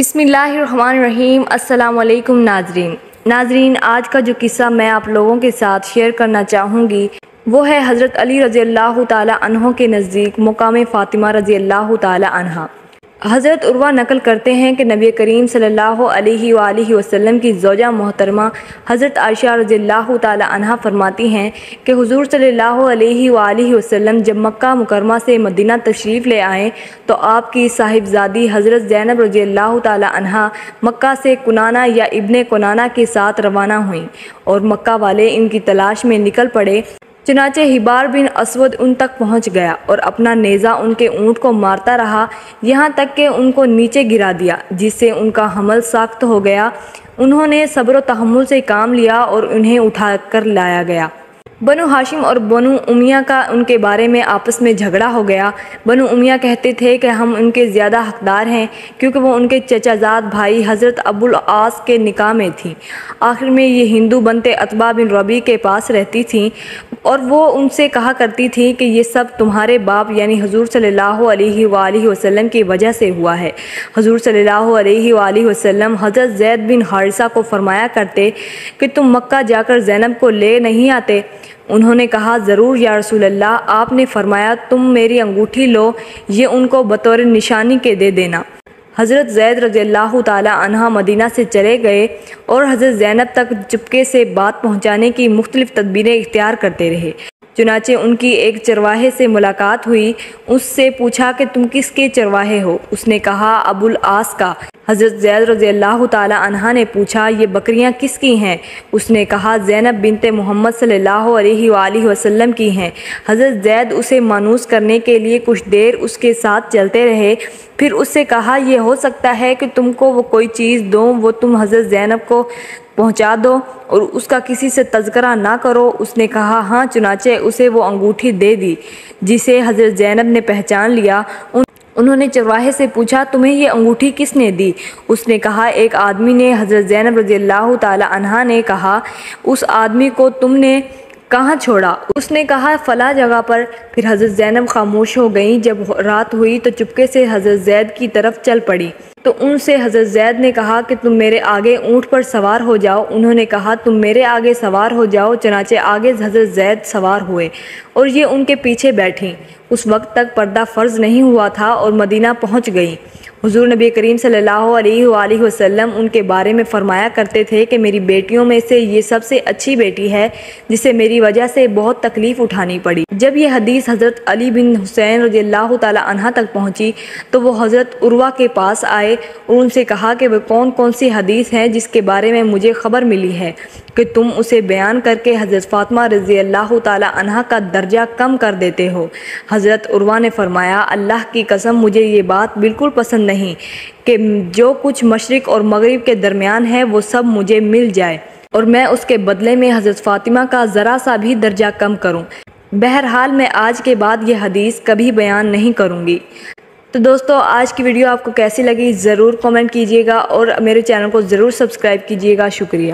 بسم اللہ الرحمن الرحیم۔ السلام علیکم ناظرین، آج کا جو قصہ میں آپ لوگوں کے ساتھ شیئر کرنا چاہوں گی وہ ہے حضرت علی رضی اللہ تعالی عنہ کے نزدیک مقام فاطمہ رضی اللہ تعالی عنہ۔ حضرت عروہ نقل کرتے ہیں کہ نبی کریم صلی اللہ علیہ وآلہ وسلم کی زوجہ محترمہ حضرت عائشہ رضی اللہ تعالی عنہ فرماتی ہیں کہ حضور صلی اللہ علیہ وآلہ وسلم جب مکہ مکرمہ سے مدینہ تشریف لے آئیں تو آپ کی صاحبزادی حضرت زینب رضی اللہ تعالی عنہ مکہ سے کنانہ یا ابن کنانہ کے ساتھ روانہ ہوئیں اور مکہ والے ان کی تلاش میں نکل پڑے۔ چنانچہ حبار بن اسود ان تک پہنچ گیا اور اپنا نیزہ ان کے اونٹ کو مارتا رہا یہاں تک کہ ان کو نیچے گرا دیا، جس سے ان کا حمل ساخت ہو گیا۔ انہوں نے صبر و تحمل سے کام لیا اور انہیں اٹھا کر لایا گیا۔ بنو ہاشم اور بنو امیہ کا ان کے بارے میں آپس میں جھگڑا ہو گیا۔ بنو امیہ کہتے تھے کہ ہم ان کے زیادہ حقدار ہیں کیونکہ وہ ان کے چچا زاد بھائی حضرت ابو العاص کے نکاح میں تھیں۔ آخر میں یہ ہندو بنتے عتبہ بن ربیع کے پاس رہتی تھیں اور وہ ان سے کہا کرتی تھی کہ یہ سب تمہارے باپ یعنی حضور صلی اللہ علیہ وآلہ وسلم کی وجہ سے ہوا ہے۔ حضور صلی اللہ علیہ وآلہ وسلم حضرت زید بن حارثہ کو فرمایا کرتے کہ تم مکہ جا کر زینب کو لے نہیں آتے؟ انہوں نے کہا ضرور یا رسول اللہ۔ آپ نے فرمایا تم میری انگوٹھی لو، یہ ان کو بطور نشانی کے دے دینا۔ حضرت زید رضی اللہ تعالی عنہ مدینہ سے چلے گئے اور حضرت زینب تک چپکے سے بات پہنچانے کی مختلف تدبیریں اختیار کرتے رہے۔ چنانچہ ان کی ایک چرواہے سے ملاقات ہوئی۔ اس سے پوچھا کہ تم کس کے چرواہے ہو؟ اس نے کہا ابو العاص کا۔ حضرت زید رضی اللہ تعالی عنہ نے پوچھا یہ بکریاں کس کی ہیں؟ اس نے کہا زینب بنت محمد صلی اللہ علیہ وآلہ وسلم کی ہیں۔ حضرت زید اسے مانوس کرنے کے لیے کچھ دیر اس کے ساتھ چلتے رہے، پھر اس سے کہا یہ ہو سکتا ہے کہ تم کو وہ کوئی چیز دوں، وہ تم حضرت زینب کو پہنچا دو اور اس کا کسی سے تذکرہ نہ کرو۔ اس نے کہا ہاں، چنانچہ اسے وہ انگوٹھی دے دی جسے حضرت زینب نے پہچان لیا۔ انہوں نے چرواہے سے پوچھا تمہیں یہ انگوٹھی کس نے دی؟ اس نے کہا ایک آدمی نے۔ حضرت زینب رضی اللہ تعالی عنہا نے کہا اس آدمی کو تم نے کہاں چھوڑا؟ اس نے کہا فلاں جگہ پر۔ پھر حضرت زینب خاموش ہو گئیں۔ جب رات ہوئی تو چپکے سے حضرت زید کی طرف چل پڑی تو ان سے حضرت زید نے کہا کہ تم میرے آگے اونٹ پر سوار ہو جاؤ۔ انہوں نے کہا تم میرے آگے سوار ہو جاؤ۔ چنانچہ آگے حضرت زید سوار ہوئے اور یہ ان کے پیچھے بیٹھیں۔ اس وقت تک پردہ فرض نہیں ہوا تھا اور مدینہ پہنچ گئیں۔ حضور نبی کریم صلی اللہ علیہ وآلہ وسلم ان کے بارے میں فرمایا کرتے تھے کہ میری بیٹیوں میں سے یہ سب سے اچھی بیٹی ہے جسے میری وجہ سے بہت تکلیف اٹھانی پڑی۔ جب یہ حدیث حضرت علی بن حسین رضی اللہ تعالی عنہ تک پہنچی تو وہ حضرت عروہ کے پاس آئے اور ان سے کہا کہ وہ کون کون سی حدیث ہیں جس کے بارے میں مجھے خبر ملی ہے کہ تم اسے بیان کر کے حضرت فاطمہ رضی اللہ تعالی عنہ کا درجہ کم کر دیتے ہو۔ حضرت عروہ نے فرمایا اللہ کی قسم مجھے یہ بات بالکل پسند نہیں کہ جو کچھ مشرق اور مغرب کے درمیان ہے وہ سب مجھے مل جائے اور میں اس کے بدلے میں حضرت فاطمہ کا ذرا سا بھی درجہ کم کروں۔ بہرحال میں آج کے بعد یہ حدیث کبھی بیان نہیں کروں گی۔ تو دوستو آج کی ویڈیو آپ کو کیسی لگی ضرور کمنٹ کیجیے گا اور میرے چینل کو ضرور سبسکرائب کیجیے گا۔ شکریہ۔